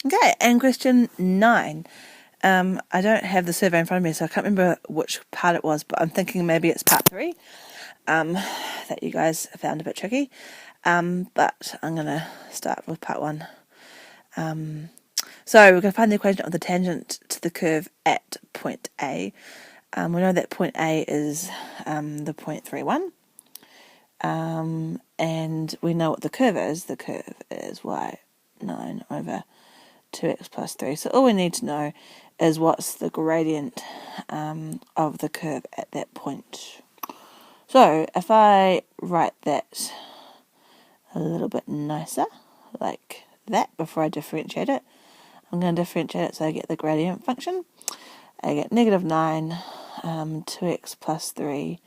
Okay, and question 9. I don't have the survey in front of me, so I can't remember which part it was, but I'm thinking maybe it's part 3 that you guys found a bit tricky. But I'm going to start with part 1. So we're going to find the equation of the tangent to the curve at point A. We know that point A is the point 3, 1. And we know what the curve is. The curve is y9 over 2x plus 3. So all we need to know is what's the gradient of the curve at that point. So if I write that a little bit nicer, like that, before I differentiate it, I'm going to differentiate it so I get the gradient function. I get negative 9, 2x plus 3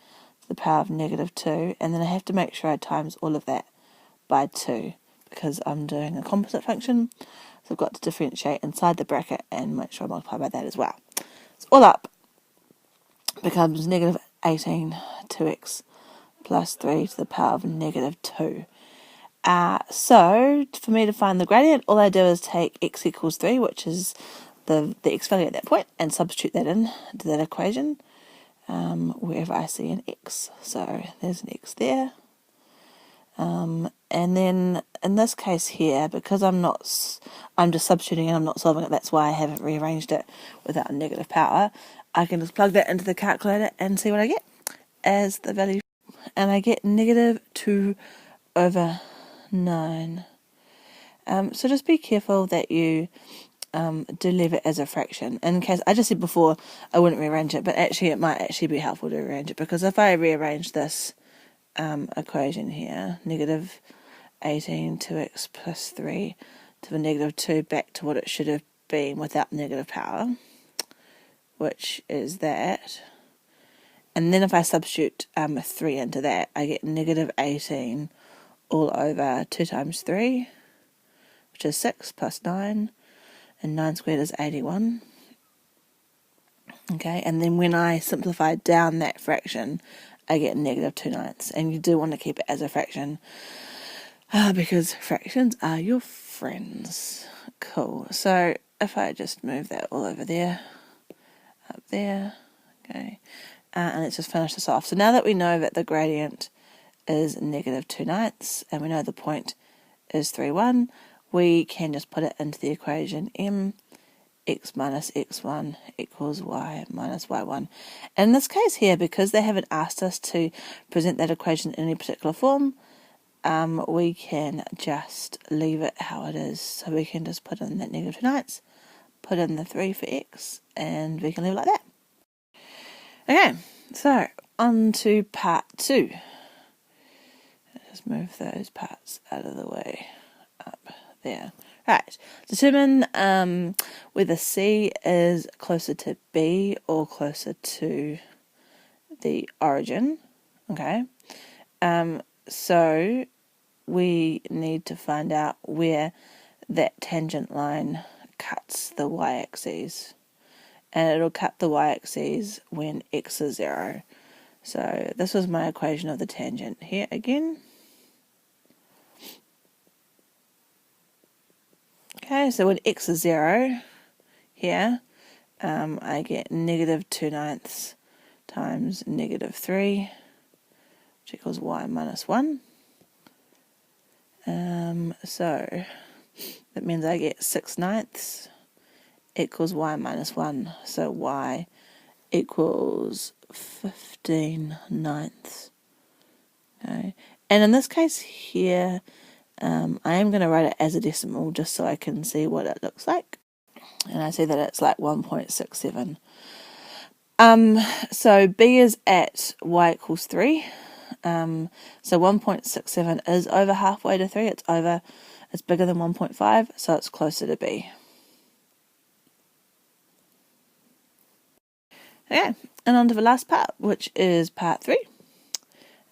to the power of negative 2, and then I have to make sure I times all of that by 2 because I'm doing a composite function. So I've got to differentiate inside the bracket and make sure I multiply by that as well. So all up becomes negative 18 2x plus 3 to the power of negative 2. So for me to find the gradient, all I do is take x equals 3, which is the x value at that point, and substitute that in to that equation wherever I see an x. So there's an x there. And then in this case here, because I'm just substituting and I'm not solving it, that's why I haven't rearranged it without a negative power. I can just plug that into the calculator and see what I get as the value. And I get negative 2 over 9. So just be careful that you do leave it as a fraction. In case, I just said before I wouldn't rearrange it, but actually it might actually be helpful to rearrange it, because if I rearrange this equation here, negative 18 2x plus 3 to the negative 2 back to what it should have been without negative power, which is that. And then if I substitute 3 into that, I get negative 18 all over 2 times 3, which is 6 plus 9, and 9 squared is 81. Okay, and then when I simplify down that fraction, I get negative 2/9, and you do want to keep it as a fraction because fractions are your friends. Cool. So if I just move that all over there, up there, okay, and let's just finish this off. So now that we know that the gradient is negative 2/9, and we know the point is 3, 1, we can just put it into the equation m x minus x1 equals y minus y1. And in this case here, because they haven't asked us to present that equation in any particular form, we can just leave it how it is. So we can just put in that negative 2/9, put in the 3 for x, and we can leave it like that. Okay, so on to part 2. Just move those parts out of the way, up there. Right, determine whether C is closer to B or closer to the origin. Okay, so we need to find out where that tangent line cuts the y-axis, and it'll cut the y-axis when x is 0. So this was my equation of the tangent here again. Okay, so when x is 0 here, I get negative 2/9 times negative 3, which equals y minus 1. So that means I get 6/9 equals y minus 1. So y equals 15/9. Okay, and in this case here, I am going to write it as a decimal just so I can see what it looks like. And I see that it's like 1.67. So B is at y equals 3. So 1.67 is over halfway to 3. It's bigger than 1.5, so it's closer to B. Okay, and on to the last part, which is part 3,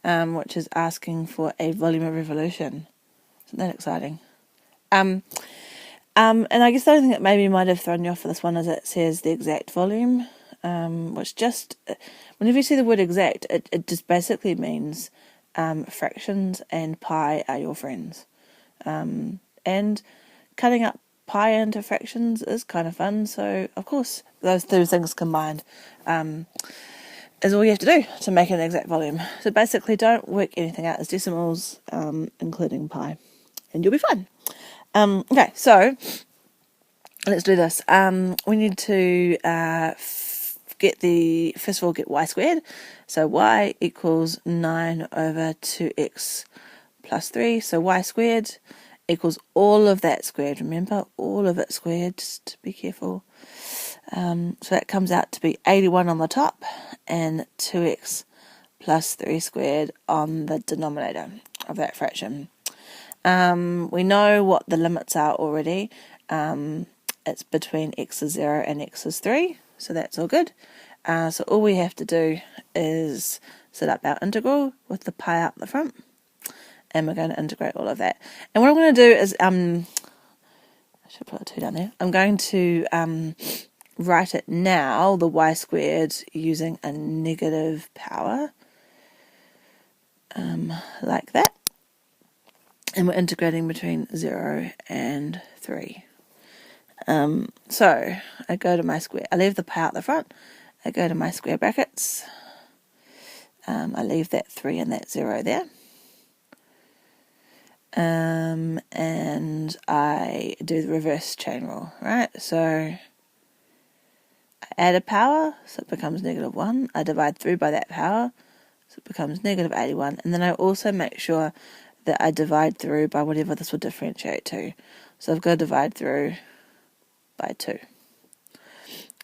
which is asking for a volume of revolution. Isn't that exciting? And I guess the only thing that maybe might have thrown you off for this one is it says the exact volume, which just, whenever you see the word exact, it just basically means fractions and pi are your friends. And cutting up pi into fractions is kind of fun. So, of course, those two things combined is all you have to do to make an exact volume. So basically, don't work anything out as decimals, including pi, and you'll be fine. Okay, so let's do this. We need to first of all, get y squared. So y equals 9 over 2x plus 3. So y squared equals all of that squared. Remember, all of it squared. Just be careful. So that comes out to be 81 on the top and 2x plus 3 squared on the denominator of that fraction. We know what the limits are already. It's between x is 0 and x is 3, so that's all good. So all we have to do is set up our integral with the pi out the front, and we're going to integrate all of that. And what I'm going to do is, I should put a 2 down there. I'm going to write it now, the y squared, using a negative power, like that. And we're integrating between 0 and 3. So I go to my square. I leave the pi out the front. I go to my square brackets. I leave that 3 and that 0 there. And I do the reverse chain rule, right? So I add a power, so it becomes -1. I divide through by that power, so it becomes -81. And then I also make sure that I divide through by whatever this will differentiate to. So I've got to divide through by 2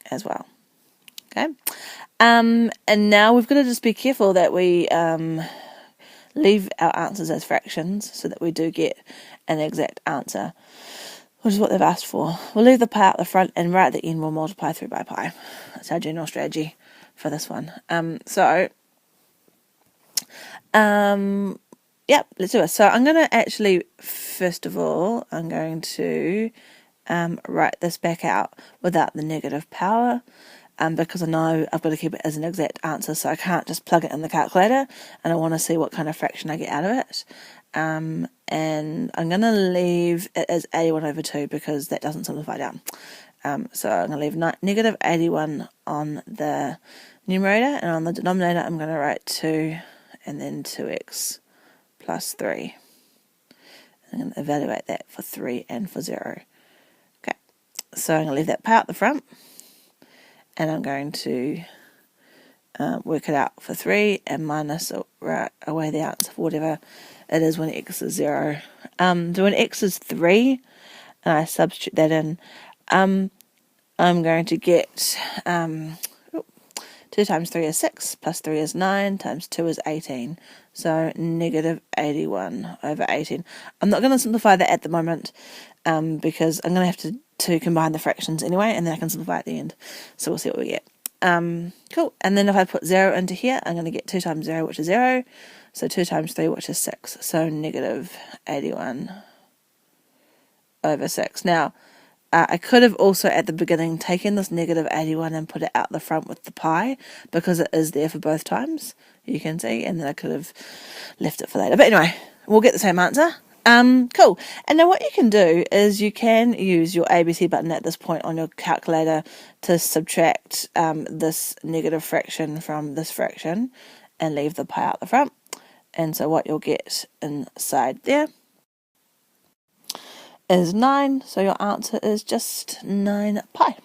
as well. Okay. And now we've got to just be careful that we leave our answers as fractions so that we do get an exact answer, which is what they've asked for. We'll leave the pi out the front, and right at the end we'll multiply through by pi. That's our general strategy for this one. Yep, let's do it. So I'm going to actually, first of all, I'm going to write this back out without the negative power, because I know I've got to keep it as an exact answer, so I can't just plug it in the calculator, and I want to see what kind of fraction I get out of it. And I'm going to leave it as 81 over 2 because that doesn't simplify down. So I'm going to leave negative 81 on the numerator, and on the denominator I'm going to write 2 and then 2x plus 3. I'm going to evaluate that for 3 and for 0. Okay, so I'm going to leave that pi out the front, and I'm going to work it out for 3 and minus away the answer for whatever it is when x is 0. So when x is 3, and I substitute that in, I'm going to get 2 times 3 is 6, plus 3 is 9, times 2 is 18. So negative 81 over 18. I'm not going to simplify that at the moment, because I'm going to have to combine the fractions anyway, and then I can simplify at the end. So we'll see what we get. Cool. And then if I put 0 into here, I'm going to get 2 times 0, which is 0. So 2 times 3, which is 6. So negative 81 over 6. Now, I could have also at the beginning taken this negative 81 and put it out the front with the pi, because it is there for both times, you can see, and then I could have left it for later. But anyway, we'll get the same answer. Cool. And now what you can do is you can use your ABC button at this point on your calculator to subtract this negative fraction from this fraction and leave the pi out the front. And so what you'll get inside there is 9, so your answer is just 9 pi.